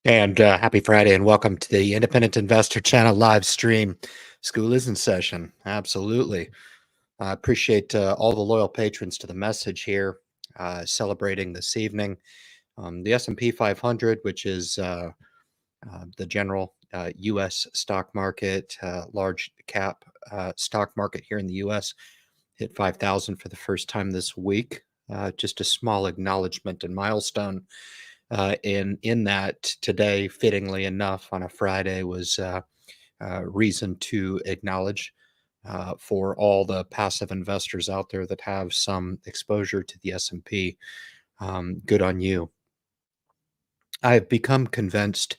And happy Friday, and welcome to the Independent Investor Channel live stream. School is in session. Absolutely. I appreciate all the loyal patrons to the message here, celebrating this evening. The S&P 500, which is the general U.S. stock market, large cap stock market here in the U.S., hit 5,000 for the first time this week. Just a small acknowledgement and milestone in that today, fittingly enough, on a Friday, was reason to acknowledge for all the passive investors out there that have some exposure to the S&P. Good on you. I've become convinced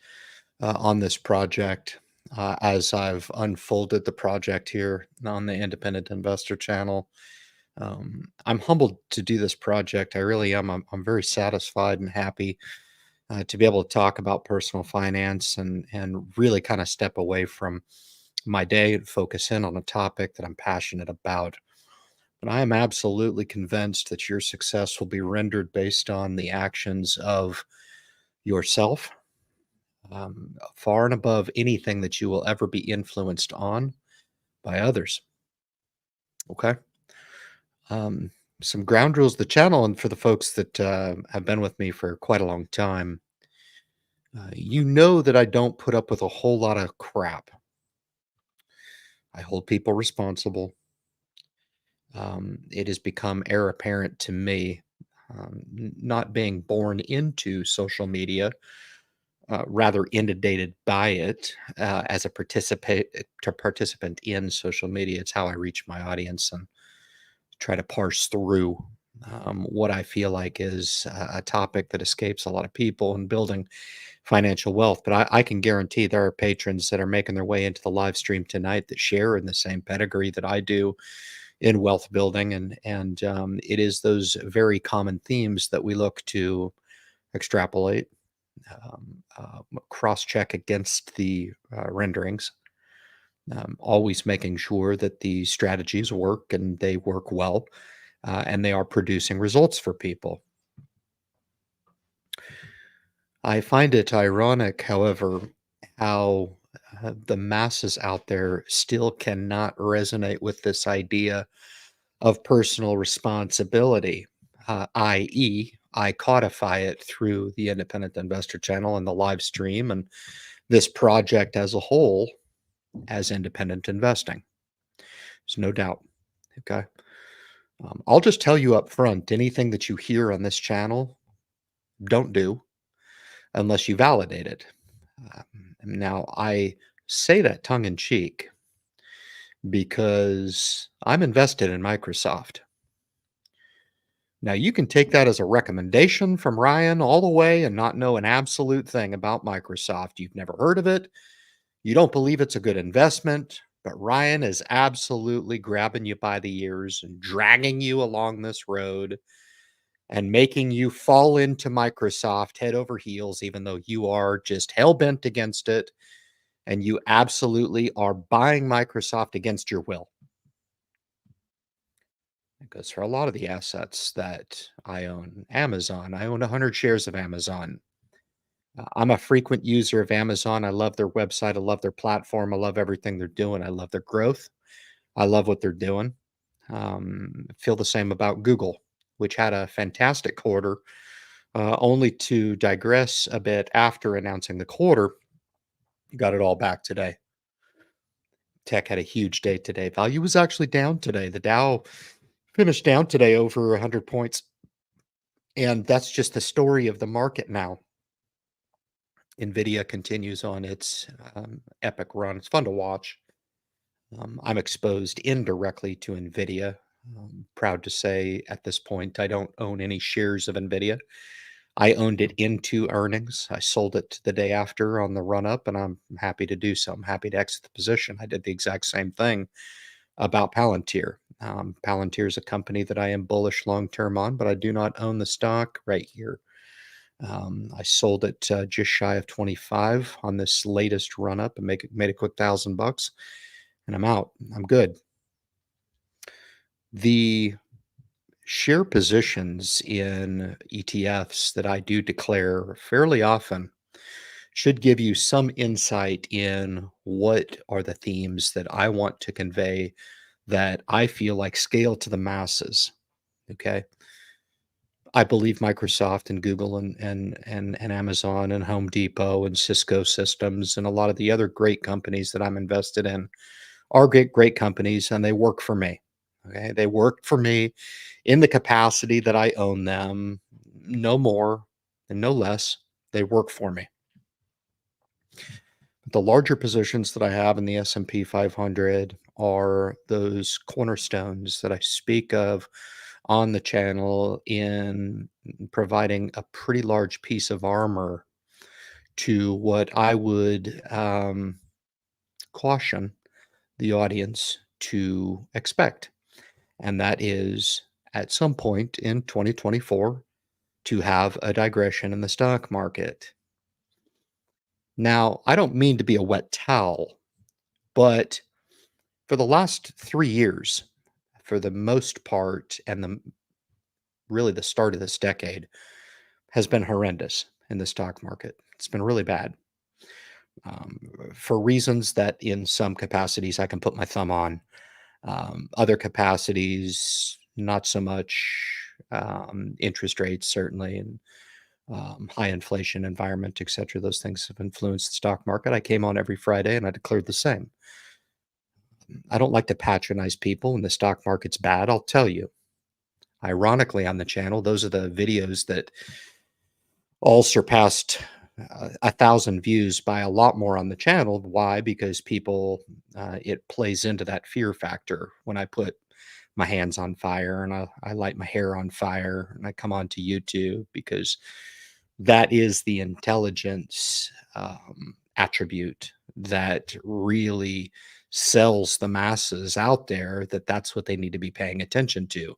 on this project as I've unfolded the project here on the Independent Investor channel. I'm humbled to do this project. I really am. I'm very satisfied and happy to be able to talk about personal finance and really kind of step away from my day and focus in on a topic that I'm passionate about. But I am absolutely convinced that your success will be rendered based on the actions of yourself, far and above anything that you will ever be influenced on by others. Okay. Um, some ground rules of the channel, and for the folks that have been with me for quite a long time, you know that I don't put up with a whole lot of crap. I hold people responsible. It has become heir apparent to me, not being born into social media, rather inundated by it as a participant in social media. It's how I reach my audience and try to parse through what I feel like is a topic that escapes a lot of people in building financial wealth. But I can guarantee there are patrons that are making their way into the live stream tonight that share in the same pedigree that I do in wealth building, and it is those very common themes that we look to extrapolate, cross check against the renderings, always making sure that the strategies work and they work well, and they are producing results for people. I find it ironic, however, how the masses out there still cannot resonate with this idea of personal responsibility, i.e., I codify it through the Independent Investor channel and the live stream and this project as a whole as independent investing. There's no doubt. Okay. I'll just tell you up front, anything that you hear on this channel, don't do unless you validate it. Now, I say that tongue in cheek because I'm invested in Microsoft. Now, you can take that as a recommendation from Ryan all the way and not know an absolute thing about Microsoft. You've never heard of it. You don't believe it's a good investment, but Ryan is absolutely grabbing you by the ears and dragging you along this road and making you fall into Microsoft head over heels, even though you are just hell bent against it and you absolutely are buying Microsoft against your will. It goes for a lot of the assets that I own. Amazon, I own 100 shares of Amazon. I'm a frequent user of Amazon. I love their website. I love their platform. I love everything they're doing. I love their growth. I love what they're doing. Feel the same about Google, which had a fantastic quarter, only to digress a bit after announcing the quarter. Got it all back today. Tech had a huge day today. Value was actually down today. The Dow finished down today over 100 points. And that's just the story of the market now. NVIDIA continues on its epic run. It's fun to watch. I'm exposed indirectly to NVIDIA. Proud to say at this point, I don't own any shares of NVIDIA. I owned it into earnings. I sold it the day after on the run up, and I'm happy to do so. I'm happy to exit the position. I did the exact same thing about Palantir. Palantir is a company that I am bullish long term on, but I do not own the stock right here. I sold it just shy of 25 on this latest run up and made a quick $1,000, and I'm out. I'm good. The share positions in ETFs that I do declare fairly often should give you some insight in what are the themes that I want to convey that I feel like scale to the masses. Okay. I believe Microsoft and Google and Amazon and Home Depot and Cisco Systems and a lot of the other great companies that I'm invested in are great companies, and they work for me. Okay. They work for me in the capacity that I own them, no more and no less. They work for me. The larger positions that I have in the S&P 500 are those cornerstones that I speak of on the channel in providing a pretty large piece of armor to what I would caution the audience to expect. And that is at some point in 2024 to have a digression in the stock market. Now, I don't mean to be a wet towel, but for the last 3 years, for the most part, and really the start of this decade, has been horrendous in the stock market. It's been really bad, um, for reasons that in some capacities I can put my thumb on. Other capacities, not so much. Interest rates, certainly, and high inflation environment, et cetera. Those things have influenced the stock market. I came on every Friday and I declared the same. I don't like to patronize people when the stock market's bad. I'll tell you. Ironically, on the channel, those are the videos that all surpassed 1,000 views by a lot more on the channel. Why? Because people, it plays into that fear factor. When I put my hands on fire and I light my hair on fire and I come onto YouTube, because that is the intelligence attribute that really sells the masses out there that that's what they need to be paying attention to.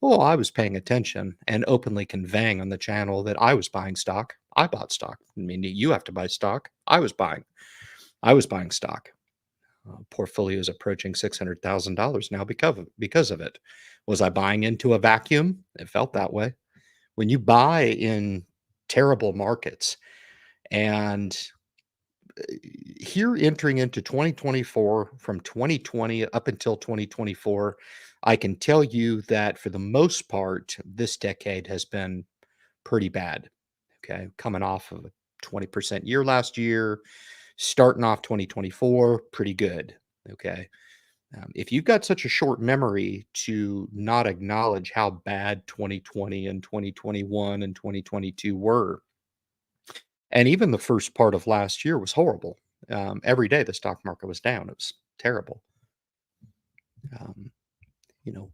Well, I was paying attention and openly conveying on the channel that I was buying stock. I bought stock. I mean, you have to buy stock. I was buying. I was buying stock. Portfolio is approaching $600,000 now because of it. Was I buying into a vacuum? It felt that way. When you buy in terrible markets, and here entering into 2024, from 2020 up until 2024, I can tell you that for the most part, this decade has been pretty bad. Okay. Coming off of a 20% year last year, starting off 2024, pretty good. Okay. If you've got such a short memory to not acknowledge how bad 2020 and 2021 and 2022 were, and even the first part of last year was horrible. Every day the stock market was down. It was terrible. Um,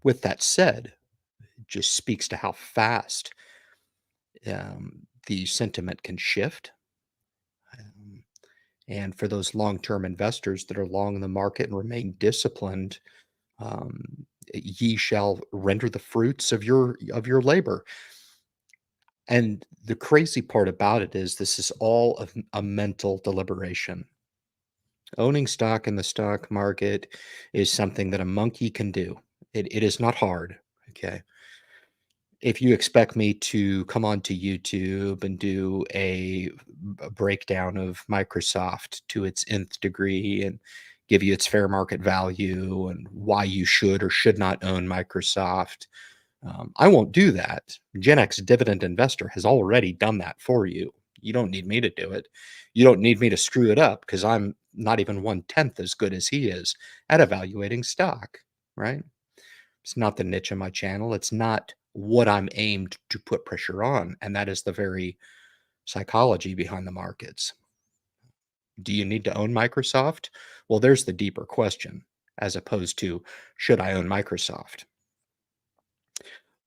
with that said, it just speaks to how fast the sentiment can shift. Um, and for those long-term investors that are long in the market and remain disciplined, ye shall render the fruits of your labor. And the crazy part about it is this is all a mental deliberation. Owning stock in the stock market is something that a monkey can do. It is not hard. Okay. If you expect me to come onto YouTube and do a breakdown of Microsoft to its nth degree and give you its fair market value and why you should or should not own Microsoft, I won't do that. Gen X Dividend Investor has already done that for you. You don't need me to do it. You don't need me to screw it up, because I'm not even 1/10 as good as he is at evaluating stock, right? It's not the niche of my channel. It's not what I'm aimed to put pressure on. And that is the very psychology behind the markets. Do you need to own Microsoft? Well, there's the deeper question, as opposed to, should I own Microsoft?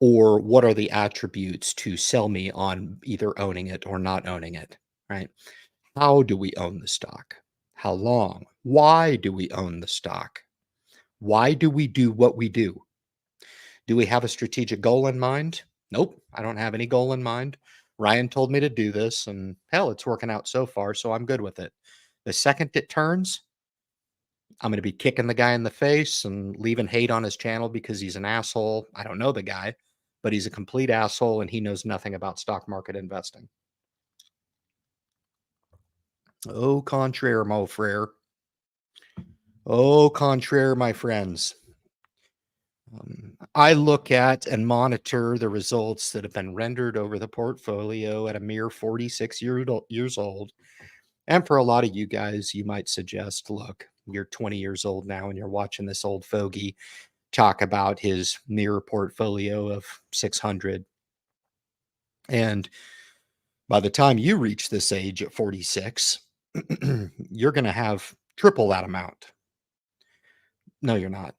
Or what are the attributes to sell me on either owning it or not owning it, right? How do we own the stock? How long? Why do we own the stock? Why do we do what we do? Do we have a strategic goal in mind? Nope, I don't have any goal in mind. Ryan told me to do this, and hell, it's working out so far, so I'm good with it. The second it turns, I'm going to be kicking the guy in the face and leaving hate on his channel because he's an asshole. I don't know the guy, but he's a complete asshole and he knows nothing about stock market investing. Au contraire, mon frère. Au contraire, my friends. I look at and monitor the results that have been rendered over the portfolio at a mere 46 years old. And for a lot of you guys, you might suggest, look, you're 20 years old now and you're watching this old fogey talk about his mere portfolio of 600. And by the time you reach this age at 46, you're going to have triple that amount. No, you're not.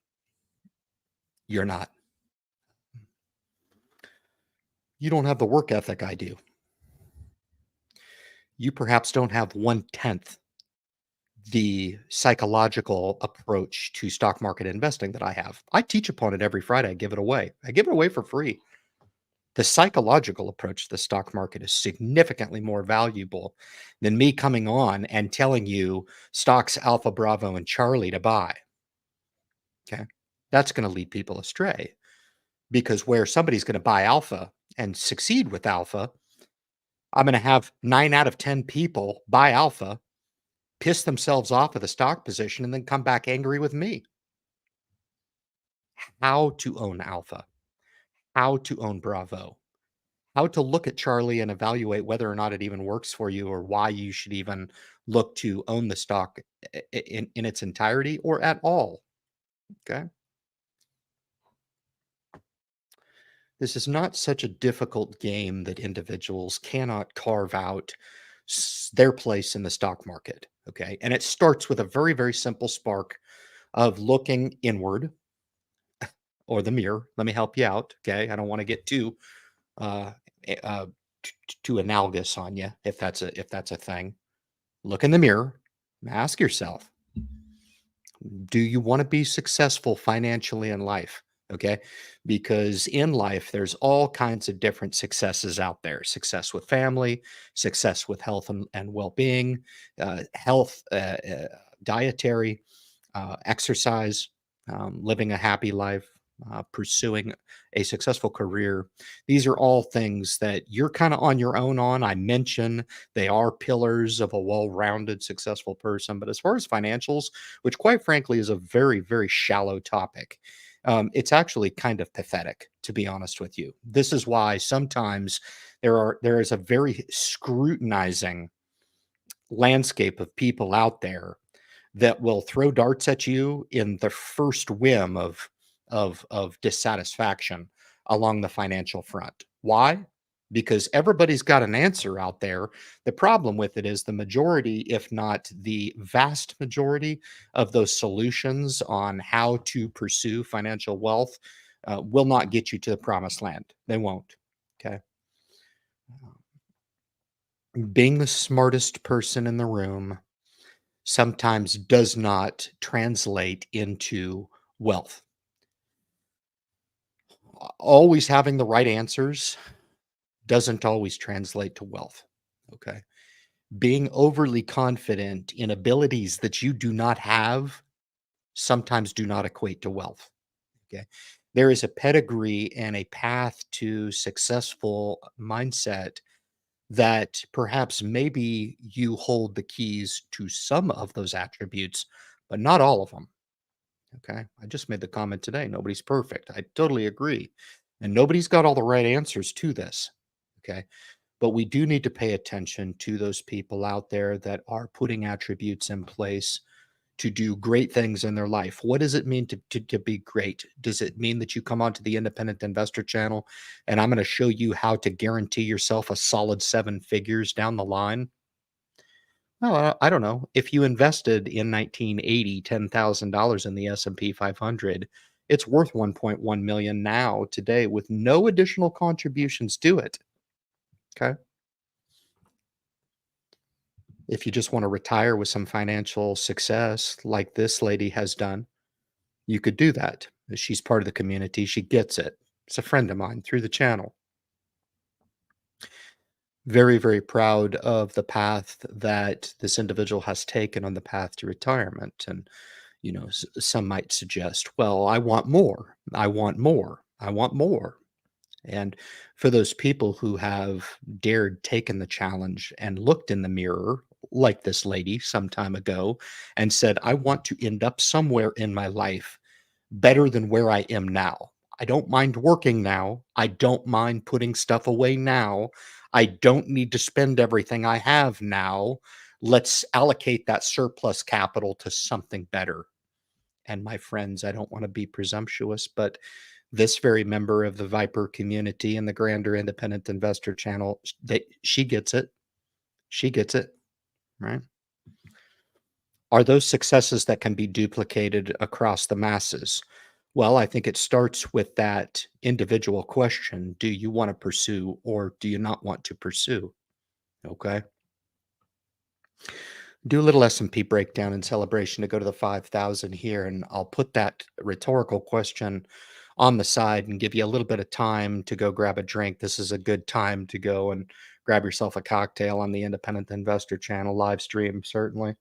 You're not. You don't have the work ethic I do. You perhaps don't have 1/10 the psychological approach to stock market investing that I have. I teach upon it every Friday. I give it away. I give it away for free. The psychological approach to the stock market is significantly more valuable than me coming on and telling you stocks Alpha, Bravo, and Charlie to buy. Okay. That's going to lead people astray because where somebody's going to buy Alpha and succeed with Alpha, I'm going to have 9 out of 10 people buy Alpha, piss themselves off of the stock position, and then come back angry with me. How to own Alpha, how to own Bravo, how to look at Charlie and evaluate whether or not it even works for you or why you should even look to own the stock in its entirety or at all. Okay. This is not such a difficult game that individuals cannot carve out their place in the stock market. Okay. And it starts with a very, very simple spark of looking inward or the mirror. Let me help you out. Okay. I don't want to get uh, eh, uh, too analogous on you if that's a thing. Look in the mirror, ask yourself, do you want to be successful financially in life? Okay. Because in life, there's all kinds of different successes out there: success with family, success with health and well being, health, dietary, exercise, living a happy life, pursuing a successful career. These are all things that you're kind of on your own on. I mention they are pillars of a well rounded, successful person. But as far as financials, which quite frankly is a very, very shallow topic, it's actually kind of pathetic, to be honest with you. This is why sometimes there is a very scrutinizing landscape of people out there that will throw darts at you in the first whim of dissatisfaction along the financial front. Why? Because everybody's got an answer out there. The problem with it is the majority, if not the vast majority, of those solutions on how to pursue financial wealth will not get you to the promised land. They won't. Okay. Being the smartest person in the room sometimes does not translate into wealth. Always having the right answers doesn't always translate to wealth. Okay. Being overly confident in abilities that you do not have sometimes do not equate to wealth. Okay. There is a pedigree and a path to successful mindset that perhaps maybe you hold the keys to some of those attributes, but not all of them. Okay. I just made the comment today. Nobody's perfect. I totally agree. And nobody's got all the right answers to this. Okay. But we do need to pay attention to those people out there that are putting attributes in place to do great things in their life. What does it mean to be great? Does it mean that you come onto the Independent Investor channel and I'm going to show you how to guarantee yourself a solid 7 figures down the line? Well, I don't know. If you invested in 1980 $10,000 in the S&P 500, it's worth 1.1 million now today with no additional contributions to it. Okay. If you just want to retire with some financial success like this lady has done, you could do that. She's part of the community. She gets it. It's a friend of mine through the channel. Very, very proud of the path that this individual has taken on the path to retirement. And some might suggest, well, I want more. I want more. I want more. And for those people who have dared taken the challenge and looked in the mirror, like this lady some time ago and said, I want to end up somewhere in my life better than where I am now. I don't mind working now. I don't mind putting stuff away now. I don't need to spend everything I have now. Let's allocate that surplus capital to something better. And my friends, I don't want to be presumptuous, but this very member of the Viper community and the Grander Independent Investor channel, she gets it. She gets it, right? Are those successes that can be duplicated across the masses? Well, I think it starts with that individual question. Do you want to pursue or do you not want to pursue? Okay. Do a little S&P breakdown in celebration to go to the 5,000 here, and I'll put that rhetorical question on the side and give you a little bit of time to go grab a drink. This is a good time to go and grab yourself a cocktail on the Independent Investor channel live stream, certainly.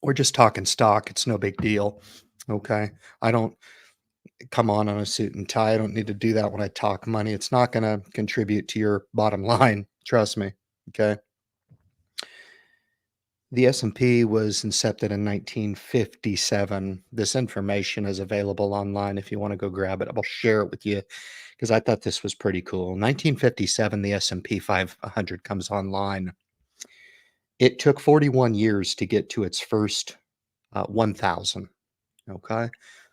We're just talking stock. It's no big deal. Okay. I don't come on a suit and tie. I don't need to do that when I talk money. It's not going to contribute to your bottom line. Trust me. Okay. The S&P was incepted in 1957. This information is available online if you want to go grab it. I'll share it with you because I thought this was pretty cool. 1957, the S&P 500 comes online. It took 41 years to get to its first 1,000. Okay.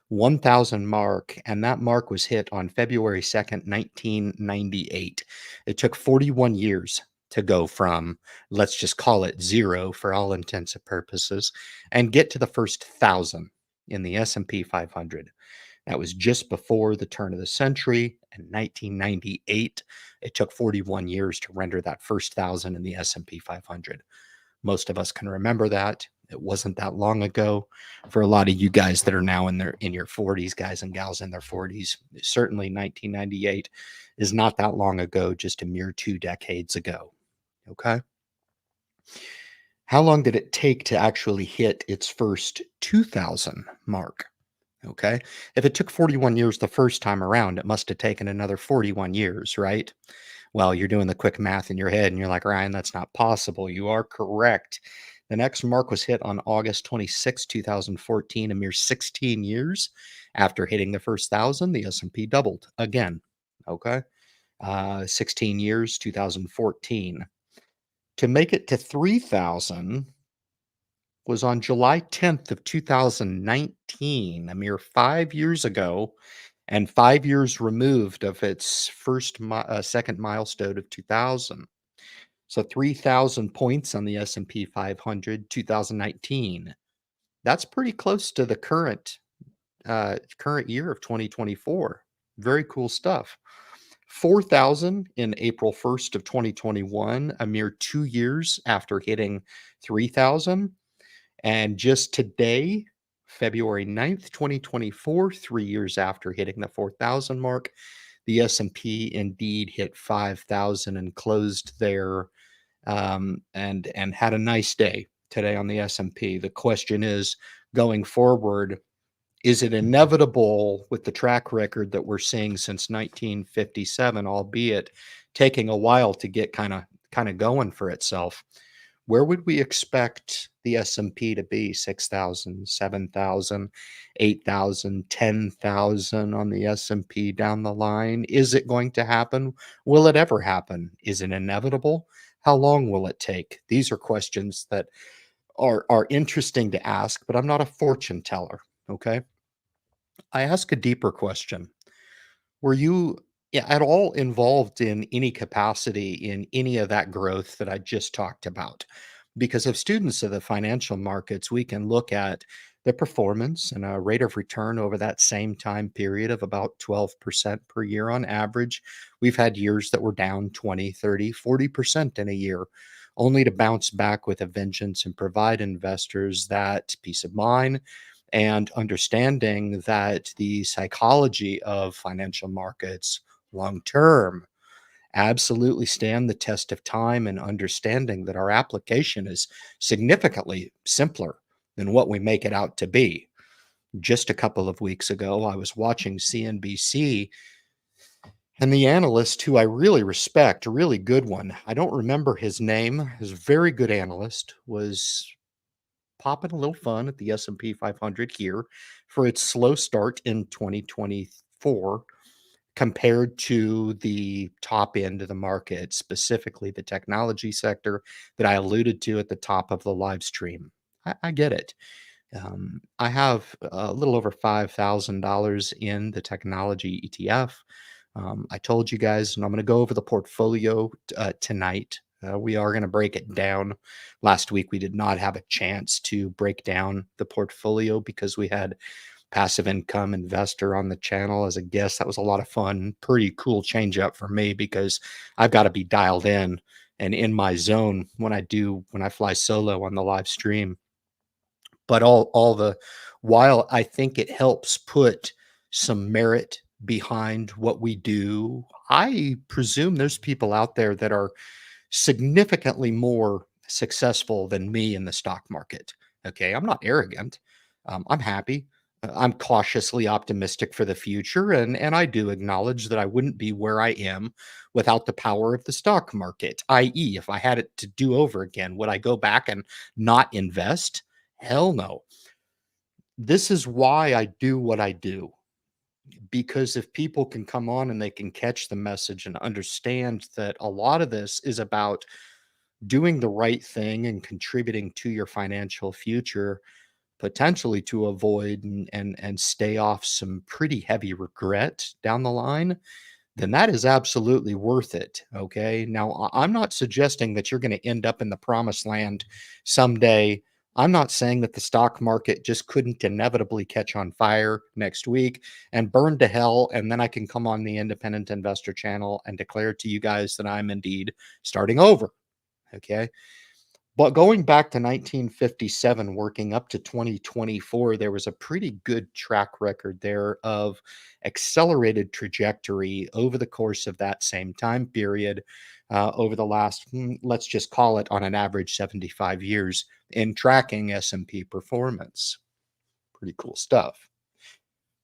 1,000 mark, and that mark was hit on February 2nd, 1998. It took 41 years to go from, let's just call it zero for all intents and purposes, and get to the first 1,000 in the S&P 500. That was just before the turn of the century in 1998. It took 41 years to render that first 1,000 in the S&P 500. Most of us can remember that. It wasn't that long ago. For a lot of you guys that are now in your 40s, guys and gals in their 40s, certainly 1998 is not that long ago, just a mere 2 decades ago. Okay. How long did it take to actually hit its first 2,000 mark? Okay. If it took 41 years the first time around, it must have taken another 41 years, right? Well, you're doing the quick math in your head and you're like, Ryan, that's not possible. You are correct. The next mark was hit on August 26, 2014, a mere 16 years after hitting the first 1,000. The S&P doubled again. Okay. 16 years, 2014. To make it to 3,000 was on July 10th of 2019, a mere 5 years ago, and 5 years removed of its second milestone of 2,000. So 3,000 points on the S&P 500, 2019. That's pretty close to the current year of 2024. Very cool stuff. 4,000 in April 1st of 2021, a mere 2 years after hitting 3,000. And just today, February 9th, 2024, 3 years after hitting the 4,000 mark, the S&P indeed hit 5,000 and closed there and had a nice day today on the S&P. The question is, going forward, is it inevitable with the track record that we're seeing since 1957, albeit taking a while to get kind of going for itself? Where would we expect the S&P to be? 6,000, 7,000, 8,000, 10,000 on the S&P down the line? Is it going to happen? Will it ever happen? Is it inevitable? How long will it take? These are questions that are interesting to ask, but I'm not a fortune teller, okay? I ask a deeper question. Were you at all involved in any capacity in any of that growth that I just talked about? Because as students of the financial markets, we can look at the performance and a rate of return over that same time period of about 12% per year on average. We've had years that were down 20, 30, 40% in a year, only to bounce back with a vengeance and provide investors that peace of mind and understanding that the psychology of financial markets long term absolutely stand the test of time, and understanding that our application is significantly simpler than what we make it out to be. Just a couple of weeks ago, I was watching CNBC, And the analyst who I really respect, a really good one, I don't remember his name, is a very good analyst, was popping a little fun at the S&P 500 here for its slow start in 2024 compared to the top end of the market, specifically the technology sector that I alluded to at the top of the live stream. I get it. I have a little over $5,000 in the technology ETF. I told you guys, and I'm going to go over the portfolio tonight. We are going to break it down. Last week, we did not have a chance to break down the portfolio because we had passive income investor on the channel as a guest. That was a lot of fun. Pretty cool change up for me because I've got to be dialed in and in my zone when I fly solo on the live stream. But all the while, I think it helps put some merit behind what we do. I presume there's people out there that are significantly more successful than me in the stock market. Okay. I'm not arrogant. I'm happy. I'm cautiously optimistic for the future. And I do acknowledge that I wouldn't be where I am without the power of the stock market, i.e., if I had it to do over again, would I go back and not invest? Hell no. This is why I do what I do. Because if people can come on and they can catch the message and understand that a lot of this is about doing the right thing and contributing to your financial future, potentially to avoid and stay off some pretty heavy regret down the line, then that is absolutely worth it. Okay. Now, I'm not suggesting that you're going to end up in the promised land someday. I'm not saying that the stock market just couldn't inevitably catch on fire next week and burn to hell. And then I can come on the Independent Investor channel and declare to you guys that I'm indeed starting over. Okay. But going back to 1957, working up to 2024, there was a pretty good track record there of accelerated trajectory over the course of that same time period, over the last, let's just call it on an average 75 years in tracking S&P performance. Pretty cool stuff.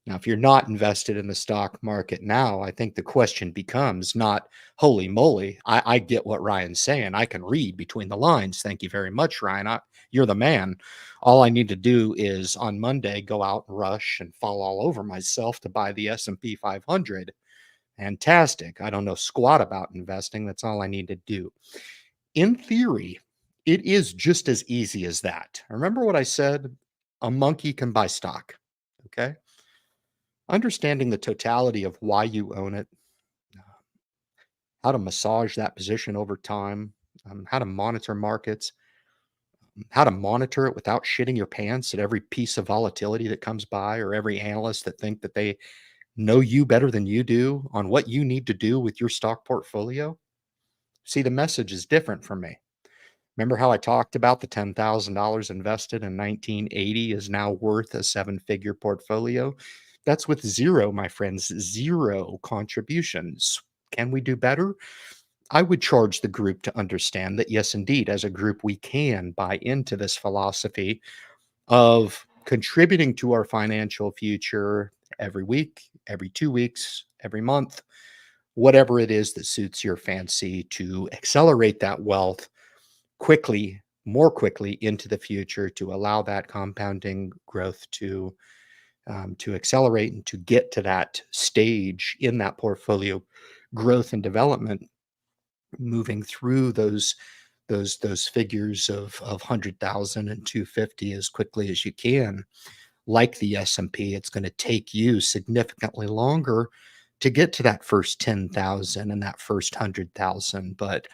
Now, if you're not invested in the stock market now, I think the question becomes not, holy moly, I get what Ryan's saying. I can read between the lines. Thank you very much, Ryan. You're the man. All I need to do is on Monday go out and rush and fall all over myself to buy the S&P 500. Fantastic. I don't know squat about investing. That's all I need to do. In theory, it is just as easy as that. Remember what I said? A monkey can buy stock. Okay. Understanding the totality of why you own it, how to massage that position over time, how to monitor markets, how to monitor it without shitting your pants at every piece of volatility that comes by or every analyst that think that they know you better than you do on what you need to do with your stock portfolio. See, the message is different from me. Remember how I talked about the $10,000 invested in 1980 is now worth a seven-figure portfolio? That's with zero, my friends, zero contributions. Can we do better? I would charge the group to understand that, yes, indeed, as a group, we can buy into this philosophy of contributing to our financial future every week, every 2 weeks, every month, whatever it is that suits your fancy to accelerate that wealth quickly, more quickly into the future to allow that compounding growth to accelerate and to get to that stage in that portfolio growth and development, moving through those figures of 100,000 and 250 as quickly as you can. Like the S&P, it's going to take you significantly longer to get to that first 10,000 and that first 100,000, but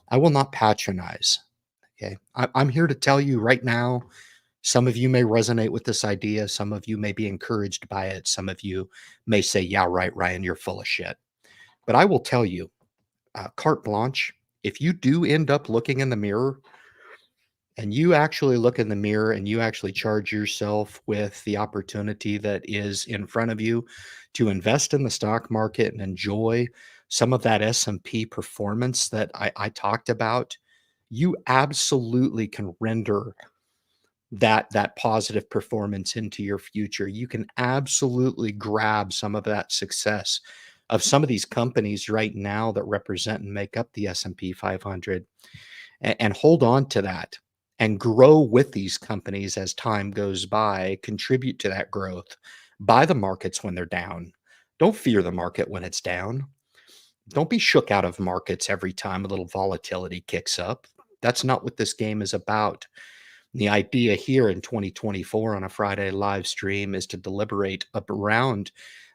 I will not patronize. Okay. I'm here to tell you right now, some of you may resonate with this idea. Some of you may be encouraged by it. Some of you may say, yeah, right, Ryan, you're full of shit. But I will tell you, carte blanche, if you do end up looking in the mirror and you actually look in the mirror and you actually charge yourself with the opportunity that is in front of you to invest in the stock market and enjoy some of that S&P performance that I talked about, you absolutely can render that positive performance into your future. You can absolutely grab some of that success of some of these companies right now that represent and make up the S&P 500, and hold on to that and grow with these companies as time goes by, contribute to that growth, buy the markets when they're down. Don't fear the market when it's down. Don't be shook out of markets every time a little volatility kicks up. That's not what this game is about. The idea here in 2024 on a Friday live stream is to deliberate up around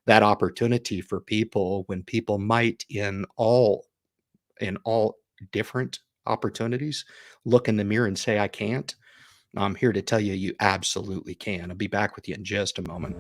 that opportunity for people when people might in all different opportunities look in the mirror and say, I can't. I'm here to tell you, you absolutely can. I'll be back with you in just a moment.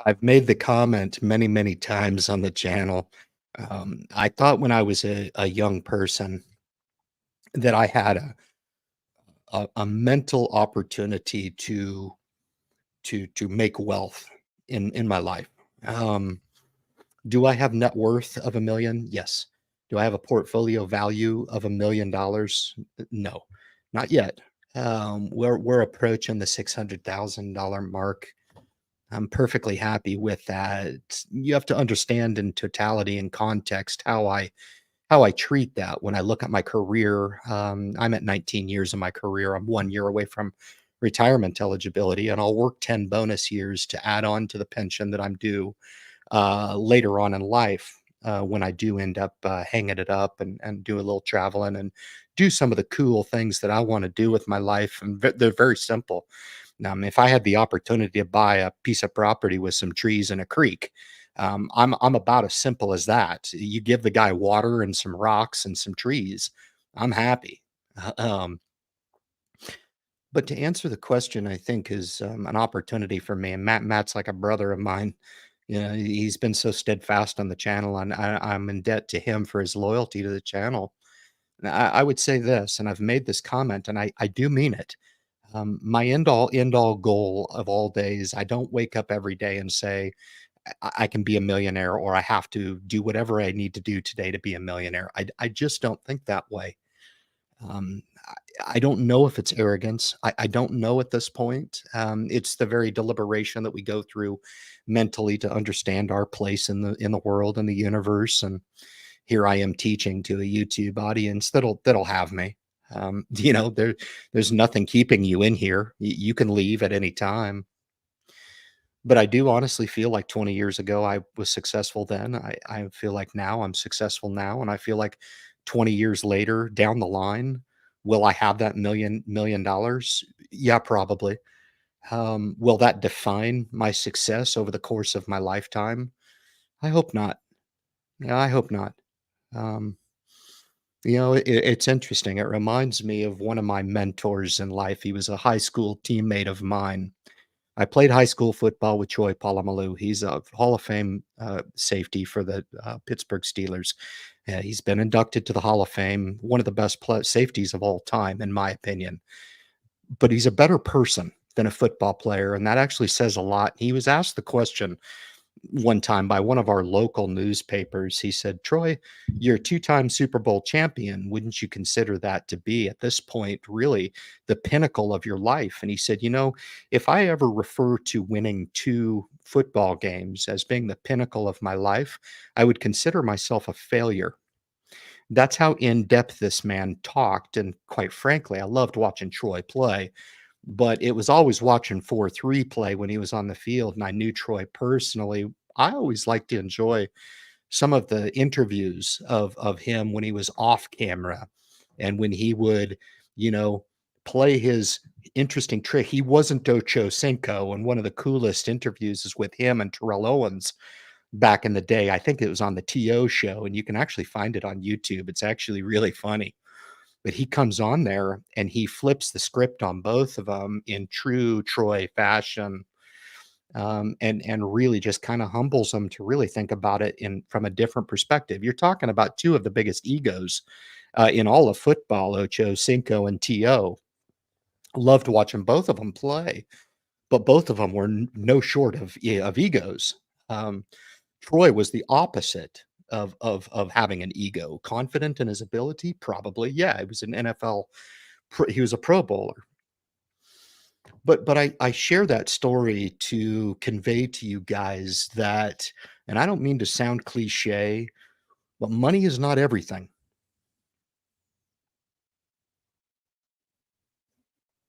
I've made the comment many, many times on the channel. I thought when I was a young person that I had a mental opportunity to make wealth in my life. Um, do I have net worth of 1,000,000? Yes. Do I have a portfolio value of $1,000,000? No, not yet. We're approaching the $600,000 mark. I'm perfectly happy with that. You have to understand in totality and context how I treat that when I look at my career. I'm at 19 years in my career. I'm 1 year away from retirement eligibility, and I'll work 10 bonus years to add on to the pension that I'm due later on in life, when I do end up hanging it up and do a little traveling and do some of the cool things that I want to do with my life. And they're very simple. If I had the opportunity to buy a piece of property with some trees and a creek, I'm about as simple as that. You give the guy water and some rocks and some trees, I'm happy. Um, but to answer the question, I think is an opportunity for me. And Matt's like a brother of mine. You know, he's been so steadfast on the channel, and I'm in debt to him for his loyalty to the channel. And I would say this, and I've made this comment, and I do mean it. My end all goal of all days. I don't wake up every day and say I can be a millionaire, or I have to do whatever I need to do today to be a millionaire. I just don't think that way. I don't know if it's arrogance. I don't know at this point. It's the very deliberation that we go through mentally to understand our place in the world and the universe. And here I am teaching to a YouTube audience that'll have me. There's nothing keeping you in here. You can leave at any time. But I do honestly feel like 20 years ago, I was successful then. I feel like now I'm successful now. And I feel like 20 years later down the line, will I have that million dollars? Yeah, probably. Will that define my success over the course of my lifetime? I hope not. Yeah, I hope not. Um, it's interesting. It reminds me of one of my mentors in life. He was a high school teammate of mine. I played high school football with 𝑇𝒉𝑢𝑚𝑏𝑛𝑎𝑖𝑙𝑠. He's a Hall of Fame safety for the Pittsburgh Steelers. He's been inducted to the Hall of Fame, one of the best safeties of all time, in my opinion. But he's a better person than a football player, and that actually says a lot. He was asked the question one time by one of our local newspapers. He said, Troy, you're a two-time Super Bowl champion. Wouldn't you consider that to be, at this point, really the pinnacle of your life? And he said, if I ever refer to winning two football games as being the pinnacle of my life, I would consider myself a failure. That's how in depth this man talked. And quite frankly, I loved watching Troy play, but it was always watching 4-3 play when he was on the field, and I knew Troy personally. I always liked to enjoy some of the interviews of him when he was off camera and when he would, you know, play his interesting trick. He wasn't 𝑇𝒉𝑢𝑚𝑏𝑛𝑎𝑖𝑙𝑠, and one of the coolest interviews is with him and Terrell Owens back in the day. I think it was on the TO show, and you can actually find it on YouTube. It's actually really funny. But he comes on there and he flips the script on both of them in true Troy fashion. and really just kind of humbles them to really think about it in from a different perspective. You're talking about two of the biggest egos in all of football, Ocho Cinco and To. Loved watching both of them play, but both of them were no short of egos. Um, Troy was the opposite of having an ego. Confident in his ability, probably. Yeah, he was an NFL. He was a Pro Bowler. But I share that story to convey to you guys that, and I don't mean to sound cliche, but money is not everything.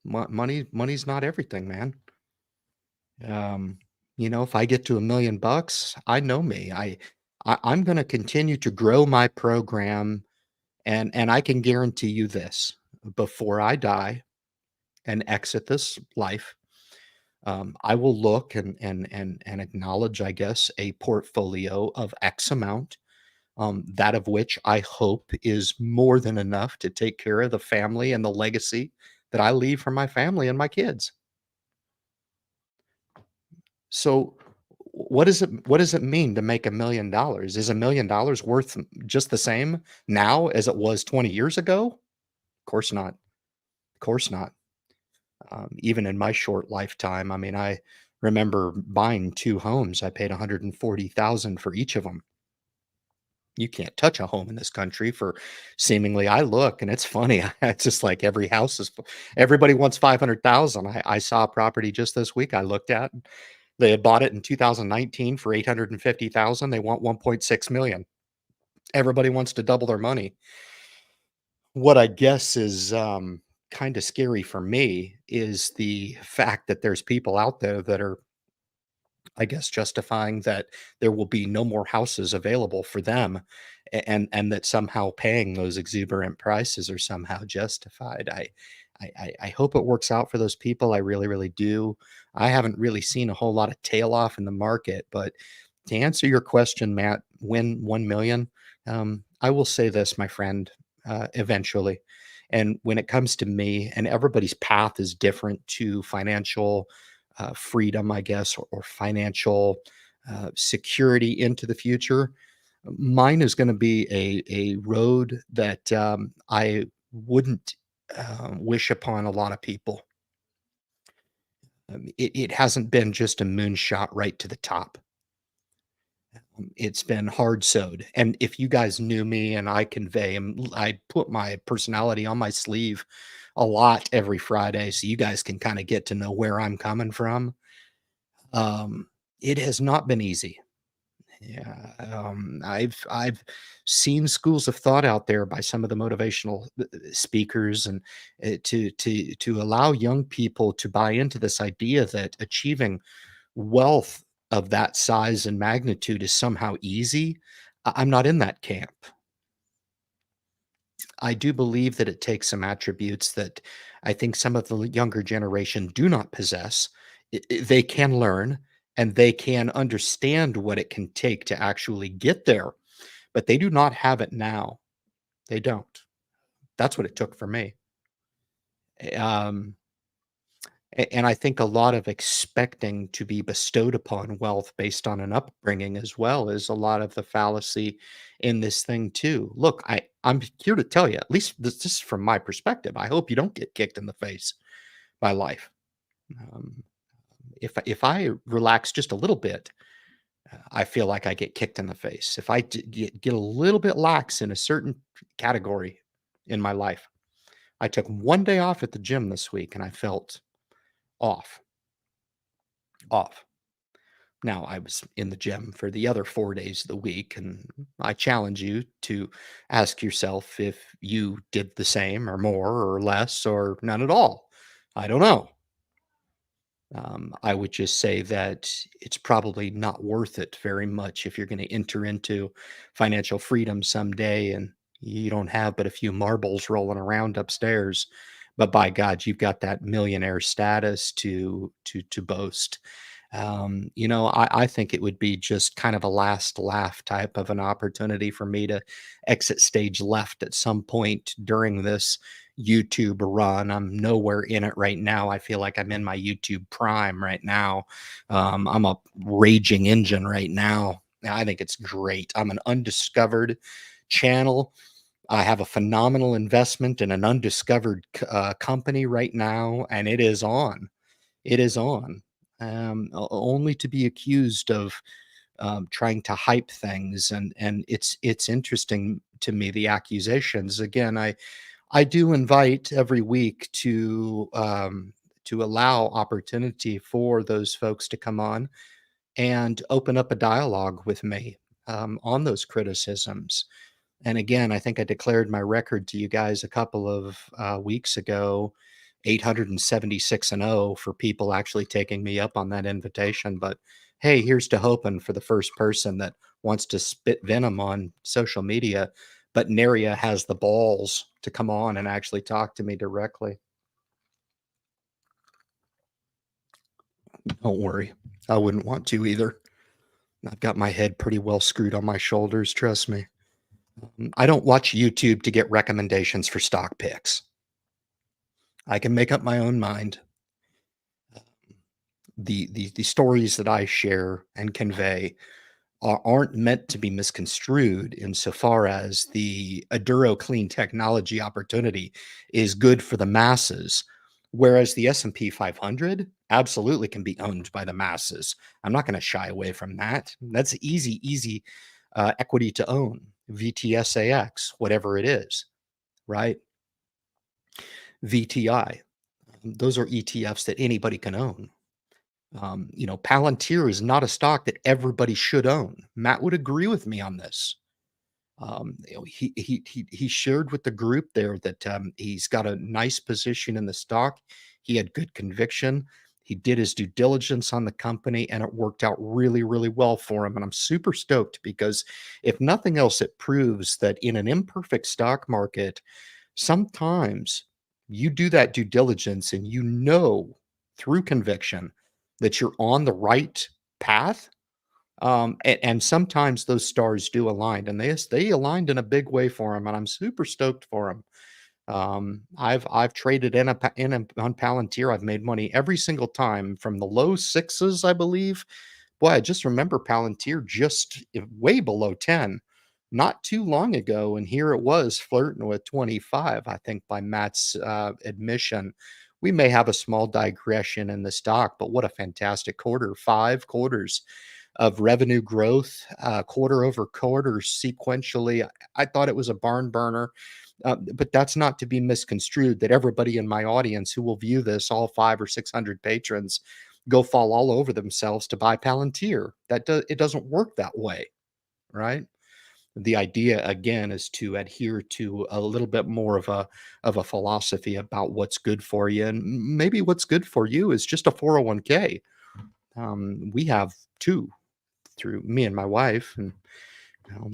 Money's not everything, man. Um, if I get to $1,000,000, I know me. I'm going to continue to grow my program, and I can guarantee you this: before I die and exit this life, I will look and acknowledge, I guess, a portfolio of X amount, that of which I hope is more than enough to take care of the family and the legacy that I leave for my family and my kids. So, what does it mean to make $1,000,000? Is $1,000,000 worth just the same now as it was 20 years ago? Of course not. Of course not. Even in my short lifetime, I mean, I remember buying 2 homes. I paid 140,000 for each of them. You can't touch a home in this country for seemingly I look, and it's funny, it's just like every house is everybody wants 500,000. I saw a property just this week I looked at. They had bought it in 2019 for 850,000. They want 1.6 million. Everybody wants to double their money. What I guess is kind of scary for me is the fact that there's people out there that are, I guess, justifying that there will be no more houses available for them, and that somehow paying those exuberant prices are somehow justified. I hope it works out for those people. I really, really do. I haven't really seen a whole lot of tail off in the market, but to answer your question, Matt, win 1 million. I will say this, my friend, eventually. And when it comes to me, and everybody's path is different to financial freedom, I guess, or financial security into the future. Mine is going to be a road that I wouldn't wish upon a lot of people. It hasn't been just a moonshot right to the top. It's been hard sewed. And if you guys knew me, and I put my personality on my sleeve a lot every Friday, so you guys can kind of get to know where I'm coming from. Um, it has not been easy. Yeah, I've seen schools of thought out there by some of the motivational speakers, and to allow young people to buy into this idea that achieving wealth of that size and magnitude is somehow easy. I'm not in that camp. I do believe that it takes some attributes that I think some of the younger generation do not possess. They can learn, and they can understand what it can take to actually get there, but they do not have it now. They don't. That's what it took for me. Um, and I think a lot of expecting to be bestowed upon wealth based on an upbringing as well is a lot of the fallacy in this thing too. Look, I'm here to tell you, at least this is from my perspective. I hope you don't get kicked in the face by life. Um, if I relax just a little bit, I feel like I get kicked in the face. If I get a little bit lax in a certain category in my life, I took 1 day off at the gym this week, and I felt off, off. Now, I was in the gym for the other 4 days of the week, and I challenge you to ask yourself if you did the same or more or less or none at all. I don't know. I would just say that it's probably not worth it very much if you're going to enter into financial freedom someday and you don't have but a few marbles rolling around upstairs. But by God, you've got that millionaire status to boast. I think it would be just kind of a last laugh type of an opportunity for me to exit stage left at some point during this YouTube run. I'm nowhere in it right now. I feel like I'm in my YouTube prime right now. I'm a raging engine right now. I think it's great. I'm an undiscovered channel. I have a phenomenal investment in an undiscovered company right now, and it is on. It is on. Only to be accused of trying to hype things, and it's interesting to me, the accusations. Again, I do invite every week to allow opportunity for those folks to come on and open up a dialogue with me on those criticisms. And again, I think I declared my record to you guys a couple of weeks ago, 876-0 for people actually taking me up on that invitation. But hey, here's to hoping for the first person that wants to spit venom on social media, but Naria has the balls to come on and actually talk to me directly. Don't worry. I wouldn't want to either. I've got my head pretty well screwed on my shoulders, trust me. I don't watch YouTube to get recommendations for stock picks. I can make up my own mind. The stories that I share and convey aren't meant to be misconstrued insofar as the Aduro clean technology opportunity is good for the masses, whereas the S&P 500 absolutely can be owned by the masses. I'm not going to shy away from that. That's easy equity to own. VTSAX, whatever it is, right? VTI. Those are ETFs that anybody can own. Palantir is not a stock that everybody should own. Matt would agree with me on this. He shared with the group there that he's got a nice position in the stock. He had good conviction. He did his due diligence on the company, and it worked out really, really well for him. And I'm super stoked because, if nothing else, it proves that in an imperfect stock market, sometimes you do that due diligence and through conviction that you're on the right path. And sometimes those stars do align, and they aligned in a big way for him, and I'm super stoked for him. I've traded on Palantir. I've made money every single time from the low sixes, I believe. Boy, I just remember Palantir just way below 10 not too long ago, and here it was flirting with 25, I think, by Matt's admission. We may have a small digression in the stock, but what a fantastic quarter. 5 quarters of revenue growth, quarter over quarter sequentially. I thought it was a barn burner, but that's not to be misconstrued that everybody in my audience who will view this, all 500 or 600 patrons, go fall all over themselves to buy Palantir. It doesn't work that way, right? The idea again is to adhere to a little bit more of a philosophy about what's good for you, and maybe what's good for you is just a 401k. We have two through me and my wife, and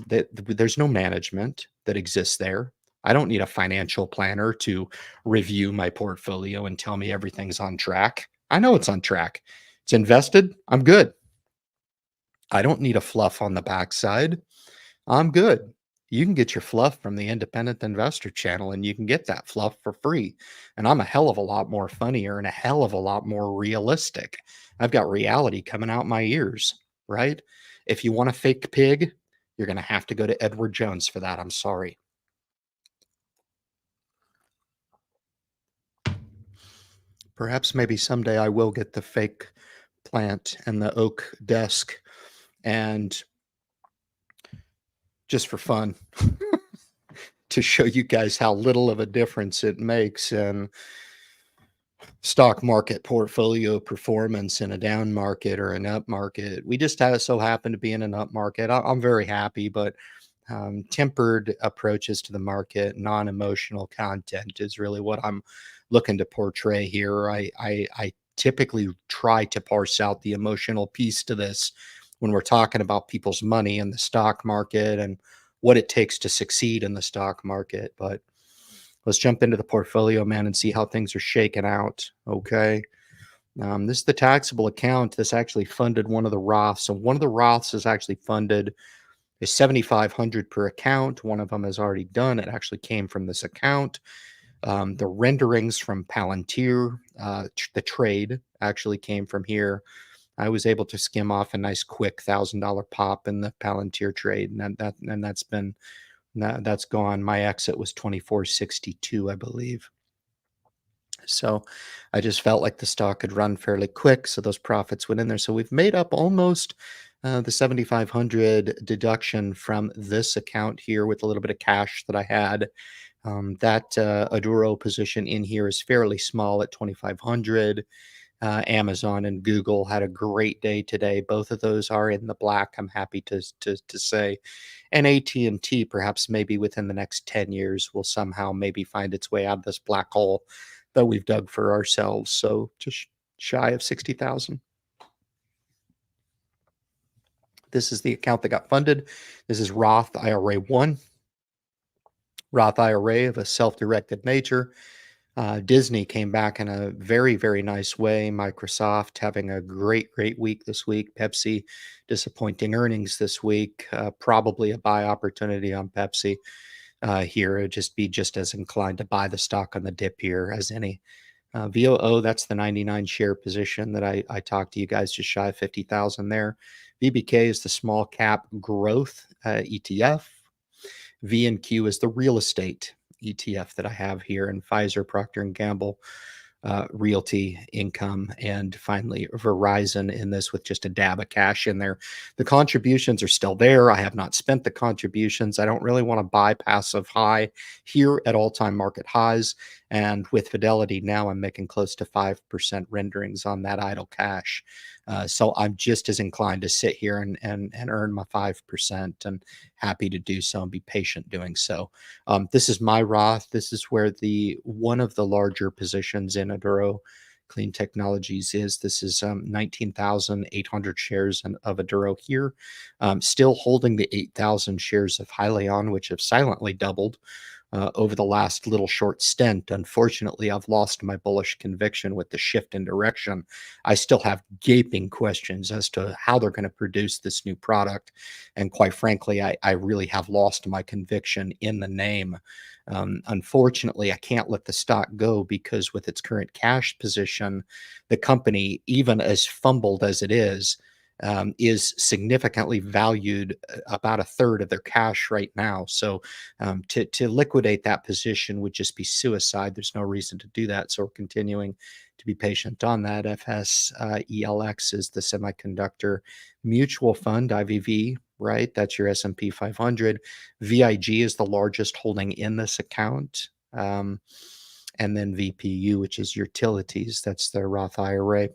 there's no management that exists there. I don't need a financial planner to review my portfolio and tell me everything's on track. I know it's on track. It's invested. I'm good. I don't need a fluff on the backside. I'm good. You can get your fluff from the Independent Investor channel, and you can get that fluff for free. And I'm a hell of a lot more funnier and a hell of a lot more realistic. I've got reality coming out my ears, right? If you want a fake pig, you're going to have to go to Edward Jones for that. I'm sorry. Perhaps maybe someday I will get the fake plant and the oak desk, and just for fun, to show you guys how little of a difference it makes in stock market portfolio performance in a down market or an up market. We just so happen to be in an up market. I'm very happy, but tempered approaches to the market, non-emotional content is really what I'm looking to portray here. I typically try to parse out the emotional piece to this when we're talking about people's money in the stock market and what it takes to succeed in the stock market. But let's jump into the portfolio, man, and see how things are shaking out. Okay. This is the taxable account. This actually funded one of the Roths. So one of the Roths is actually funded is 7,500 per account. One of them is already done. It actually came from this account. The renderings from Palantir, the trade actually came from here. I was able to skim off a nice quick $1,000 pop in the Palantir trade, and that's gone. My exit was 24.62, I believe. So I just felt like the stock could run fairly quick, so those profits went in there. So we've made up almost the 7,500 deduction from this account here with a little bit of cash that I had. That Aduro position in here is fairly small at 2,500. Amazon and Google had a great day today. Both of those are in the black, I'm happy to say. And AT&T, perhaps maybe within the next 10 years, will somehow maybe find its way out of this black hole that we've dug for ourselves. So just shy of 60,000. This is the account that got funded. This is Roth IRA 1. Roth IRA of a self-directed nature. Disney came back in a very, very nice way. Microsoft having a great, great week this week. Pepsi disappointing earnings this week. Probably a buy opportunity on Pepsi here. I'd just be just as inclined to buy the stock on the dip here as any. VOO, that's the 99 share position that I talked to you guys, just shy of 50,000 there. VBK is the small cap growth ETF. V&Q is the real estate ETF that I have here, and Pfizer, Procter and Gamble, Realty Income, and finally Verizon in this with just a dab of cash in there. The contributions are still there. I have not spent the contributions. I don't really want to buy passive high here at all-time market highs. And with Fidelity now, I'm making close to 5% renderings on that idle cash. So I'm just as inclined to sit here and earn my 5%, and happy to do so and be patient doing so. This is my Roth. This is where one of the larger positions in Aduro Clean Technologies is. This is 19,800 shares of Aduro here. Still holding the 8,000 shares of Hyliion, which have silently doubled over the last little short stint. Unfortunately, I've lost my bullish conviction with the shift in direction. I still have gaping questions as to how they're going to produce this new product. And quite frankly, I really have lost my conviction in the name. Unfortunately, I can't let the stock go because with its current cash position, the company, even as fumbled as it is significantly valued about a third of their cash right now. So to liquidate that position would just be suicide. There's no reason to do that. So we're continuing to be patient on that. 𝐹𝑠 is the semiconductor mutual fund, IVV, right? That's your S&P 500. VIG is the largest holding in this account. And then VPU, which is utilities. That's the Roth IRA.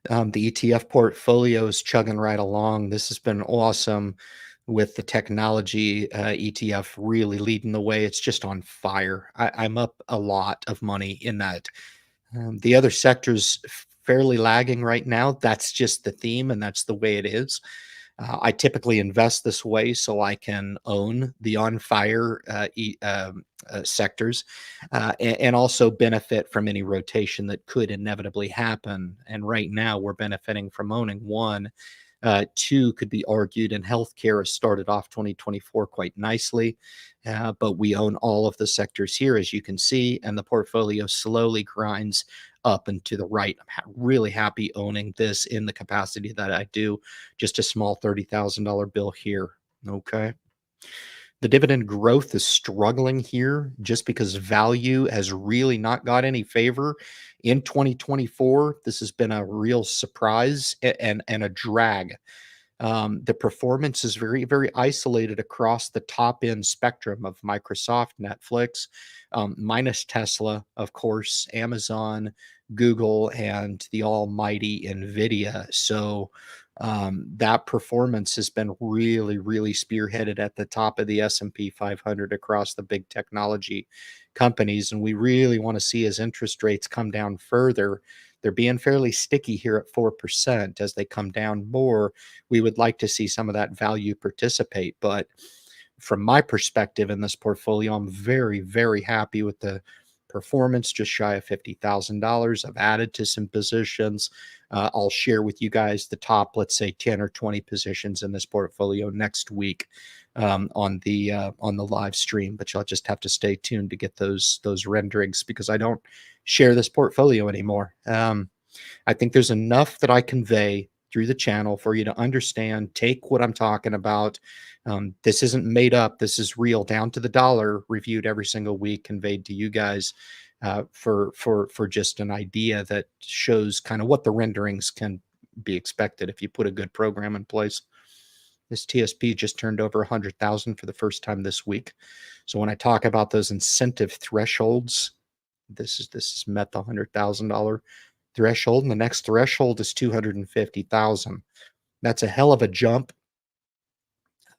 The ETF portfolio is chugging right along. This has been awesome with the technology ETF really leading the way. It's just on fire. I'm up a lot of money in that. The other sectors fairly lagging right now. That's just the theme, and that's the way it is. I typically invest this way so I can own the on fire sectors and also benefit from any rotation that could inevitably happen. And right now we're benefiting from owning one. Two could be argued, and healthcare has started off 2024 quite nicely, but we own all of the sectors here, as you can see, and the portfolio slowly grinds up and to the right. I'm really happy owning this in the capacity that I do. Just a small $30,000 bill here. Okay. The dividend growth is struggling here just because value has really not got any favor in 2024. This has been a real surprise and a drag. The performance is very, very isolated across the top end spectrum of Microsoft, Netflix, minus Tesla, of course, Amazon, Google, and the almighty NVIDIA. So that performance has been really, really spearheaded at the top of the S&P 500 across the big technology companies. And we really want to see as interest rates come down further. They're being fairly sticky here at 4%. As they come down more, we would like to see some of that value participate. But from my perspective in this portfolio, I'm very, very happy with the performance just shy of $50,000. I've added to some positions. I'll share with you guys the top, let's say 10 or 20 positions in this portfolio next week on the live stream, but you'll just have to stay tuned to get those renderings because I don't share this portfolio anymore. I think there's enough that I convey through the channel for you to understand, take what I'm talking about. This isn't made up. This is real, down to the dollar, reviewed every single week, conveyed to you guys for just an idea that shows kind of what the renderings can be expected if you put a good program in place. This TSP just turned over 100,000 for the first time this week. So when I talk about those incentive thresholds, this is met the $100,000 threshold, and the next threshold is 250,000. That's a hell of a jump.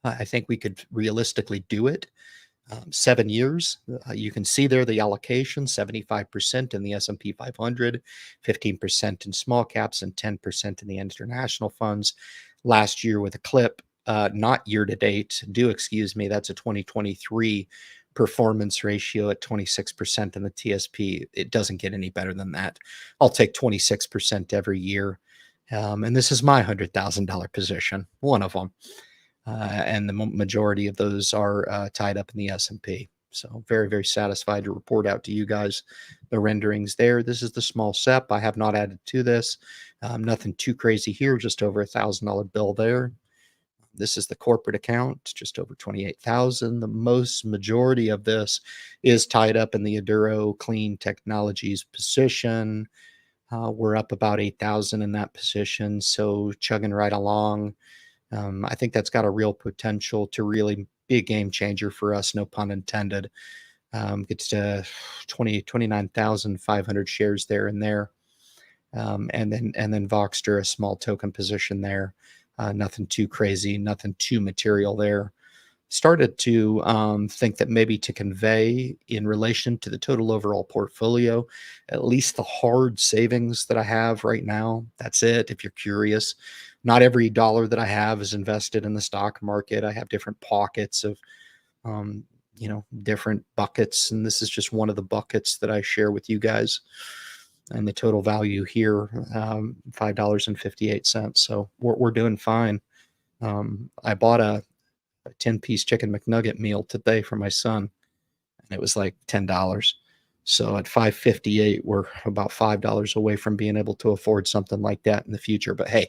I think we could realistically do it. 7 years. You can see there the allocation: 75% in the S&P 500, 15% in small caps, and 10% in the international funds. Last year with a clip, not year to date. Excuse me. That's a 2023 performance ratio at 26% in the TSP. It doesn't get any better than that. I'll take 26% every year. And this is my $100,000 position, one of them. And the majority of those are tied up in the S&P. So very, very satisfied to report out to you guys the renderings there. This is the small SEP. I have not added to this. Nothing too crazy here, just over $1,000 bill there. This is the corporate account, just over 28,000. The majority of this is tied up in the Aduro Clean Technologies position. We're up about 8,000 in that position, so chugging right along. I think that's got a real potential to really be a game changer for us, no pun intended. Gets to 29,500 shares there and there. And then Voxter, a small token position there. Nothing too crazy, nothing too material there. Started to think that maybe to convey in relation to the total overall portfolio, at least the hard savings that I have right now. That's it. If you're curious, not every dollar that I have is invested in the stock market. I have different pockets of, different buckets. And this is just one of the buckets that I share with you guys. And the total value here, $5.58. So we're doing fine. I bought a 10-piece chicken McNugget meal today for my son, and it was like $10. So at $5.58, we're about $5 away from being able to afford something like that in the future. But hey,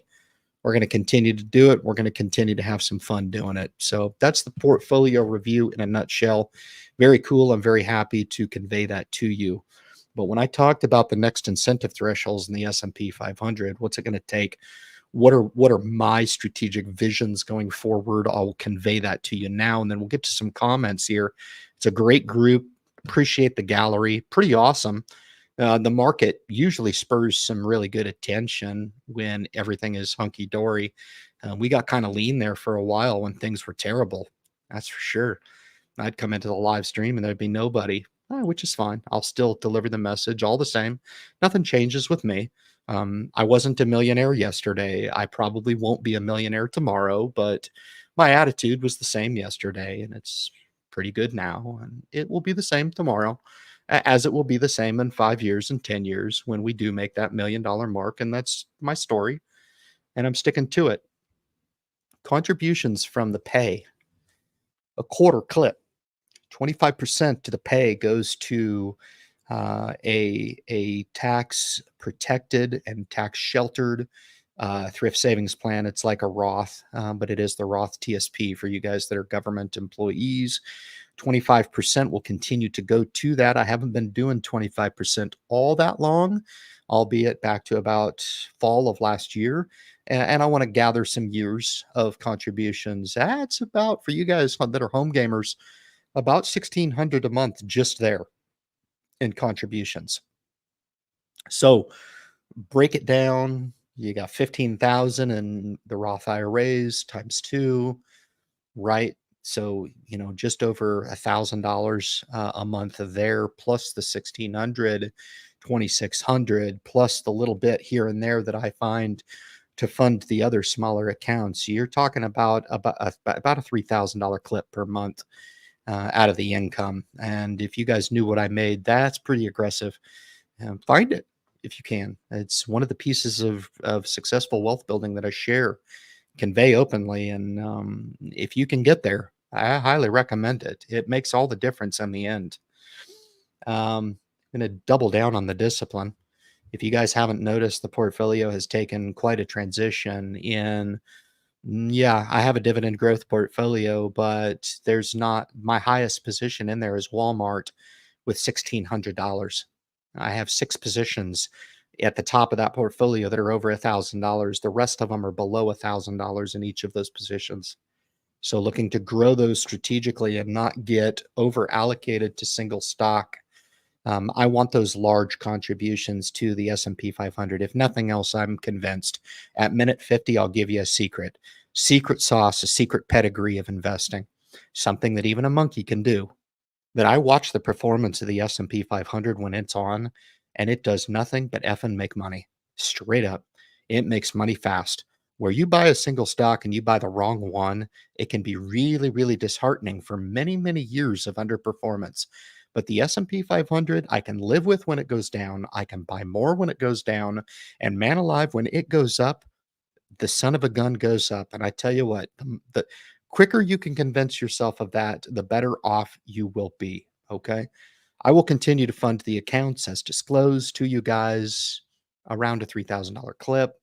we're going to continue to do it. We're going to continue to have some fun doing it. So that's the portfolio review in a nutshell. Very cool. I'm very happy to convey that to you. But when I talked about the next incentive thresholds in the S&P 500, what's it going to take? What are my strategic visions going forward? I'll convey that to you now, and then we'll get to some comments here. It's a great group. Appreciate the gallery. Pretty awesome. The market usually spurs some really good attention when everything is hunky-dory. We got kind of lean there for a while when things were terrible. That's for sure. I'd come into the live stream and there'd be nobody, which is fine. I'll still deliver the message all the same. Nothing changes with me. I wasn't a millionaire yesterday. I probably won't be a millionaire tomorrow, but my attitude was the same yesterday, and it's pretty good now. And it will be the same tomorrow, as it will be the same in 5 years and 10 years when we do make that $1 million mark. And that's my story, and I'm sticking to it. Contributions from the pay, a quarter clip. 25% to the pay goes to a tax protected and tax sheltered thrift savings plan. It's like a Roth, but it is the Roth TSP for you guys that are government employees. 25% will continue to go to that. I haven't been doing 25% all that long, albeit back to about fall of last year. And I want to gather some years of contributions. That's about, for you guys that are home gamers, about $1,600 a month just there in contributions. So break it down. You got 15,000 in the Roth IRAs times 2, right? So, just over $1,000 a month there, plus the 1,600, 2,600, plus the little bit here and there that I find to fund the other smaller accounts. You're talking about a $3,000 clip per month. out of the income. And if you guys knew what I made, that's pretty aggressive. Find it if you can. It's one of the pieces of successful wealth building that I share, convey openly. And if you can get there, I highly recommend it. It makes all the difference in the end. I'm going to double down on the discipline. If you guys haven't noticed, the portfolio has taken quite a transition in. Yeah, I have a dividend growth portfolio, but there's not, my highest position in there is Walmart with $1,600. I have 6 positions at the top of that portfolio that are over $1,000. The rest of them are below $1,000 in each of those positions. So looking to grow those strategically and not get over allocated to single stock. I want those large contributions to the S&P 500. If nothing else, I'm convinced at minute 50, I'll give you a secret sauce, a secret pedigree of investing, something that even a monkey can do. That I watch the performance of the S&P 500 when it's on, and it does nothing but effing make money. Straight up, it makes money fast. Where you buy a single stock and you buy the wrong one, it can be really, really disheartening for many, many years of underperformance. But the S&P 500, I can live with when it goes down. I can buy more when it goes down. And man alive, when it goes up, the son of a gun goes up. And I tell you what, the quicker you can convince yourself of that, the better off you will be. Okay. I will continue to fund the accounts as disclosed to you guys around a $3,000 clip.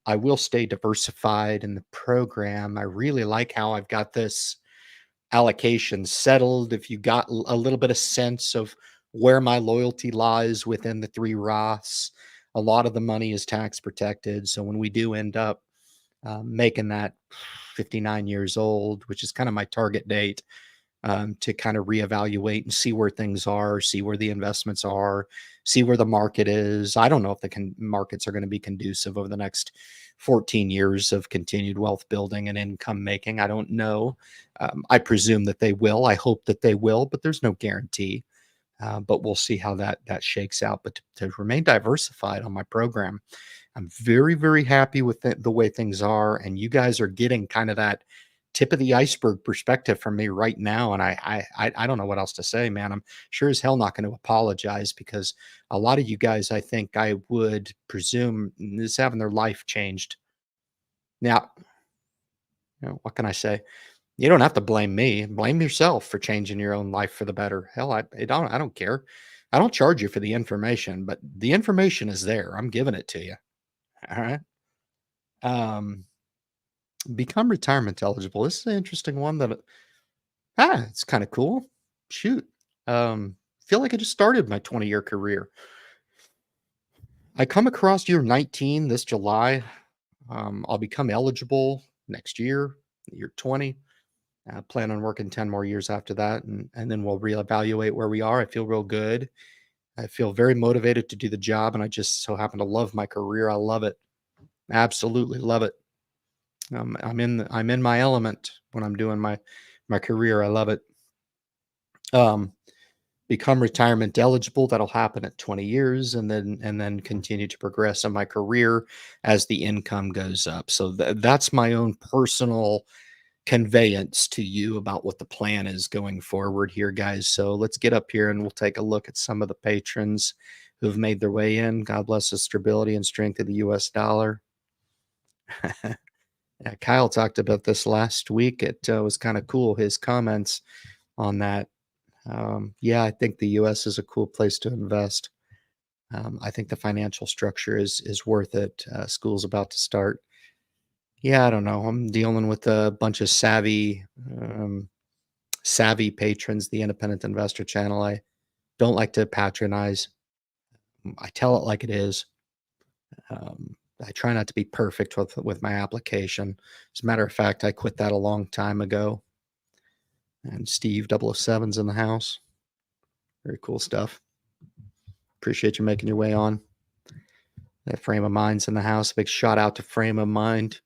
I will stay diversified in the program. I really like how I've got this allocation settled. If you got a little bit of sense of where my loyalty lies within the 3 Roths, a lot of the money is tax protected. So when we do end up making that 59 years old, which is kind of my target date, to kind of reevaluate and see where things are, see where the investments are, see where the market is. I don't know if the markets are going to be conducive over the next 14 years of continued wealth building and income making. I don't know. I presume that they will. I hope that they will, but there's no guarantee. But we'll see how that shakes out. But to remain diversified on my program, I'm very, very happy with the way things are. And you guys are getting kind of that tip of the iceberg perspective from me right now. And I don't know what else to say, man. I'm sure as hell not going to apologize, because a lot of you guys, I think I would presume, is having their life changed. Now, what can I say? You don't have to blame me. Blame yourself for changing your own life for the better. Hell, I don't care. I don't charge you for the information, but the information is there. I'm giving it to you. All right. Um, become retirement eligible. This is an interesting one that it's kind of cool. Shoot. Feel like I just started my 20-year career. I come across year 19 this July. I'll become eligible next year, year 20. Plan on working 10 more years after that, and then we'll reevaluate where we are. I feel real good. I feel very motivated to do the job, and I just so happen to love my career. I love it. Absolutely love it. I'm in my element when I'm doing my career. I love it. Um, become retirement eligible. That'll happen at 20 years, and then continue to progress in my career as the income goes up. So that's my own personal conveyance to you about what the plan is going forward here, guys. So let's get up here and we'll take a look at some of the patrons who have made their way in. God bless the stability and strength of the US dollar. Yeah, Kyle talked about this last week. It was kind of cool, his comments on that. Yeah, I think the US is a cool place to invest. I think the financial structure is worth it. School's about to start. Yeah, I don't know. I'm dealing with a bunch of savvy patrons, the Independent Investor channel. I don't like to patronize. I tell it like it is. I try not to be perfect with my application. As a matter of fact, I quit that a long time ago. And Steve 007's in the house. Very cool stuff. Appreciate you making your way on. That Frame of Mind's in the house. Big shout out to Frame of Mind.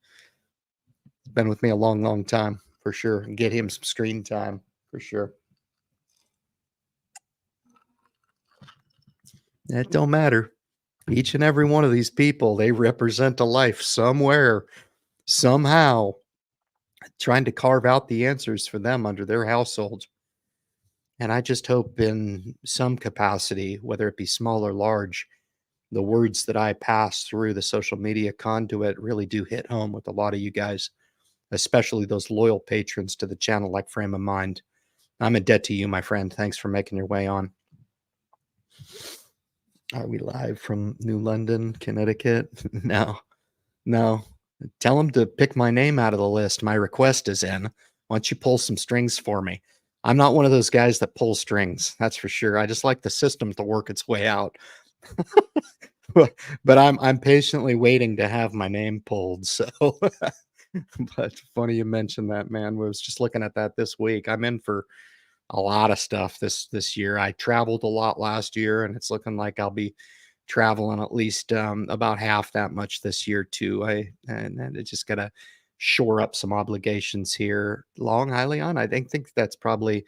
Been with me a long, long time for sure. And get him some screen time for sure. It don't matter. Each and every one of these people, they represent a life somewhere, somehow. trying to carve out the answers for them under their household. And I just hope in some capacity, whether it be small or large, the words that I pass through the social media conduit really do hit home with a lot of you guys, especially those loyal patrons to the channel like Frame of Mind. I'm in debt to you, my friend. Thanks for making your way on. Are we live from New London, Connecticut? No, no. Tell them to pick my name out of the list. My request is in. Why don't you pull some strings for me? I'm not one of those guys that pull strings, that's for sure. I just like the system to work its way out. But I'm patiently waiting to have my name pulled. So, but funny you mentioned that, man. I was just looking at that this week. I'm in for a lot of stuff this year. I traveled a lot last year, and it's looking like I'll be traveling at least about half that much this year too. And I just gotta shore up some obligations here. Long Island, I think that's probably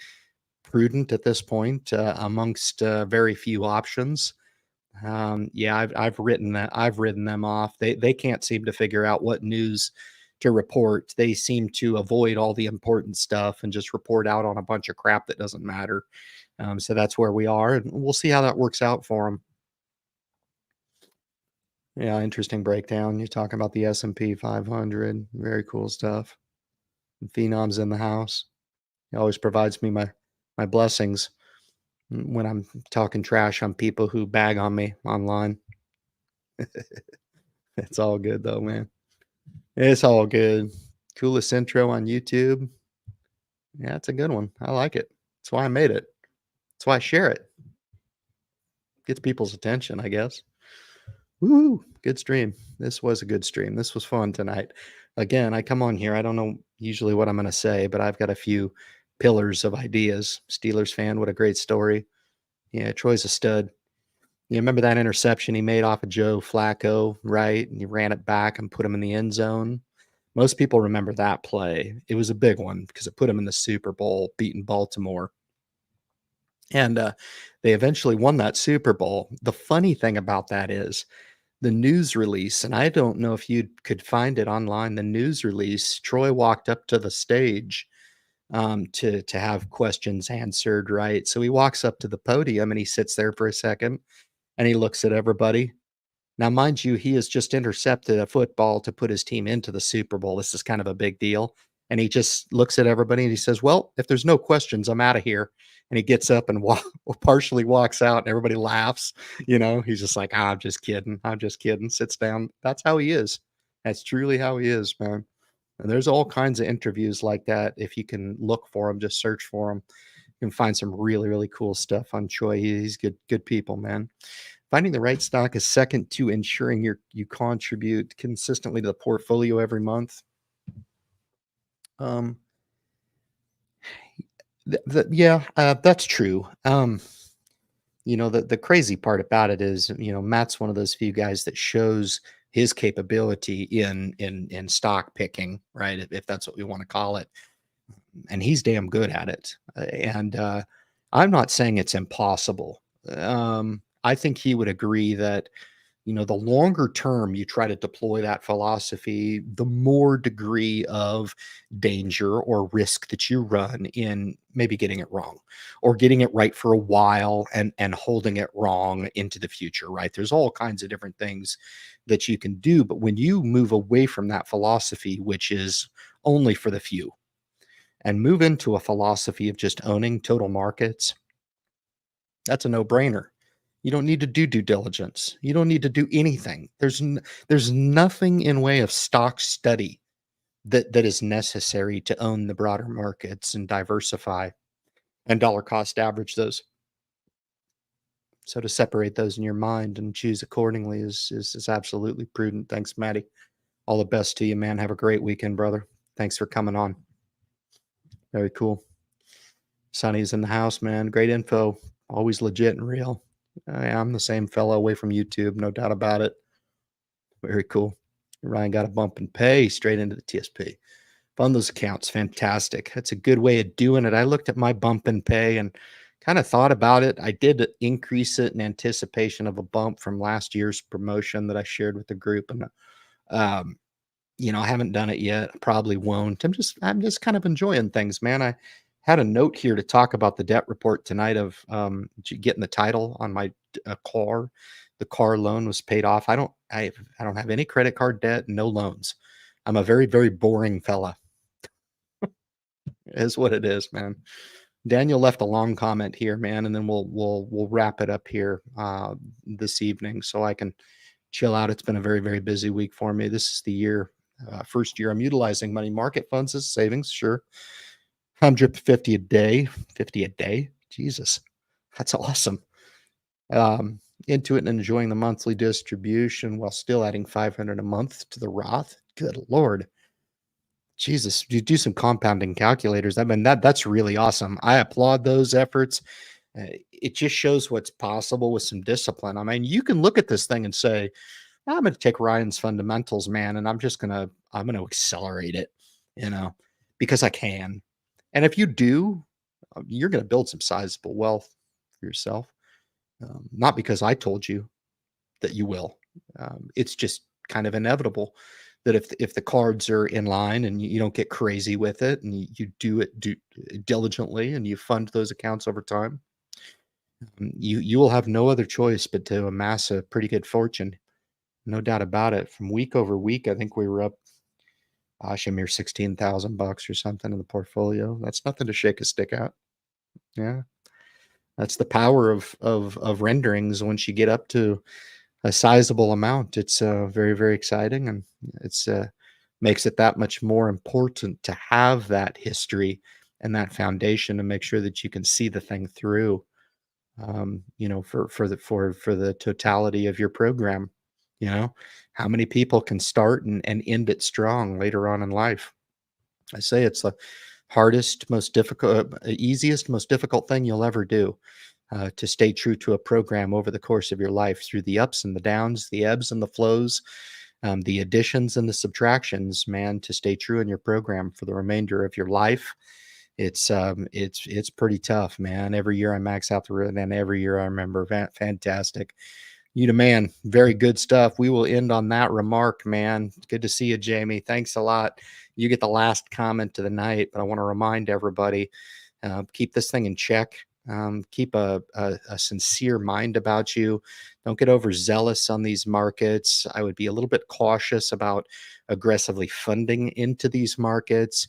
prudent at this point amongst very few options. Yeah, I've written that I've written them off. They can't seem to figure out what news to report. They seem to avoid all the important stuff and just report out on a bunch of crap that doesn't matter. So that's where we are, and we'll see how that works out for them. Yeah, interesting breakdown. You're talking about the S&P 500. Very cool stuff. Phenoms in the house. He always provides me my blessings when I'm talking trash on people who bag on me online. It's all good though, man. It's all good. Coolest intro on YouTube. Yeah, it's a good one. I like it. That's why I made it. That's why I share it. Gets people's attention, I guess. Woo! Good stream. This was a good stream. This was fun tonight. Again, I come on here. I don't know usually what I'm going to say, but I've got a few pillars of ideas. Steelers fan, what a great story. Yeah, Troy's a stud. You remember that interception he made off of Joe Flacco, right? And he ran it back and put him in the end zone. Most people remember that play. It was a big one because it put him in the Super Bowl, beating Baltimore. And they eventually won that Super Bowl. The funny thing about that is the news release, and I don't know if you could find it online. The news release, Troy walked up to the stage to have questions answered, right? So he walks up to the podium and he sits there for a second and he looks at everybody. Now, mind you, he has just intercepted a football to put his team into the Super Bowl. This is kind of a big deal. And he just looks at everybody and he says, well, if there's no questions, I'm out of here. And he gets up and partially walks out and everybody laughs. He's just like, I'm just kidding. I'm just kidding. Sits down. That's how he is. That's truly how he is, man. And there's all kinds of interviews like that. If you can look for them, just search for them. You can find some really, really cool stuff on Choi. He's good people, man. Finding the right stock is second to ensuring you contribute consistently to the portfolio every month. Um, yeah, that's true. The crazy part about it is, Matt's one of those few guys that shows his capability in stock picking, right? If that's what we want to call it, and he's damn good at it. And I'm not saying it's impossible. I think he would agree that, the longer term you try to deploy that philosophy, the more degree of danger or risk that you run in maybe getting it wrong or getting it right for a while and holding it wrong into the future, right? There's all kinds of different things that you can do. But when you move away from that philosophy, which is only for the few, and move into a philosophy of just owning total markets, that's a no-brainer. You don't need to do due diligence. You don't need to do anything. There's nothing in way of stock study that is necessary to own the broader markets and diversify and dollar cost average those. So to separate those in your mind and choose accordingly is absolutely prudent. Thanks, Maddie. All the best to you, man. Have a great weekend, brother. Thanks for coming on. Very cool. Sonny's in the house, man. Great info. Always legit and real. I'm the same fellow away from YouTube, no doubt about it. Very cool. Ryan got a bump and pay straight into the TSP. Fund those accounts. Fantastic. That's a good way of doing it. I looked at my bump and pay and kind of thought about it. I did increase it in anticipation of a bump from last year's promotion that I shared with the group. And I haven't done it yet. I probably won't. I'm just kind of enjoying things, man. I had a note here to talk about the debt report tonight of getting the title on my car. The car loan was paid off. I don't have any credit card debt, no loans. I'm a very, very boring fella, is what it is, man. Daniel left a long comment here, man, and then we'll wrap it up here this evening so I can chill out. It's been a very, very busy week for me. This is the first year I'm utilizing money market funds as savings. Sure. I'm dripping 50 a day. 50 a day? Jesus. That's awesome. Into it and enjoying the monthly distribution while still adding 500 a month to the Roth. Good Lord. Jesus, you do some compounding calculators. I mean, that's really awesome. I applaud those efforts. It just shows what's possible with some discipline. I mean, you can look at this thing and say, I'm going to take Ryan's fundamentals, man, and I'm going to accelerate it, you know, because I can. And if you do, you're going to build some sizable wealth for yourself. Not because I told you that you will. It's just kind of inevitable that if the cards are in line and you don't get crazy with it and you do it diligently and you fund those accounts over time, you will have no other choice but to amass a pretty good fortune. No doubt about it. From week over week, I think we were up, gosh, a mere $16,000 or something in the portfolio. That's nothing to shake a stick at. Yeah, that's the power of renderings. Once you get up to a sizable amount, it's very, very exciting, and it's makes it that much more important to have that history and that foundation to make sure that you can see the thing through. For the totality of your program. How many people can start and end it strong later on in life? I say it's the hardest, most difficult, easiest, most difficult thing you'll ever do, to stay true to a program over the course of your life through the ups and the downs, the ebbs and the flows, the additions and the subtractions, man, to stay true in your program for the remainder of your life. It's pretty tough, man. Every year I max out the road, and every year I remember. Fantastic. You the man. Very good stuff. We will end on that remark, man. Good to see you, Jamie. Thanks a lot. You get the last comment of the night, but I want to remind everybody, keep this thing in check. Keep a sincere mind about you. Don't get overzealous on these markets. I would be a little bit cautious about aggressively funding into these markets.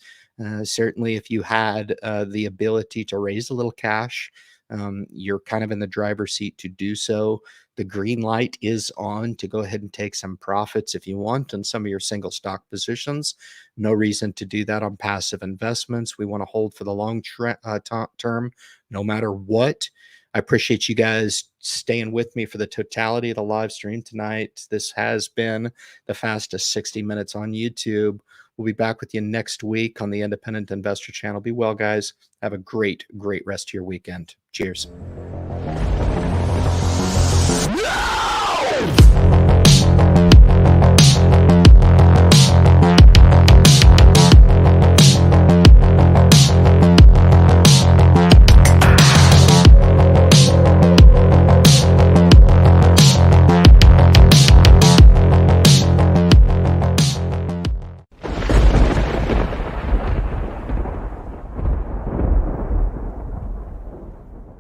Certainly, if you had the ability to raise a little cash, you're kind of in the driver's seat to do so. The green light is on to go ahead and take some profits if you want on some of your single stock positions. No reason to do that on passive investments. We want to hold for the long term, no matter what. I appreciate you guys staying with me for the totality of the live stream tonight. This has been the fastest 60 minutes on YouTube. We'll be back with you next week on the Independent Investor Channel. Be well, guys. Have a great, great rest of your weekend. Cheers.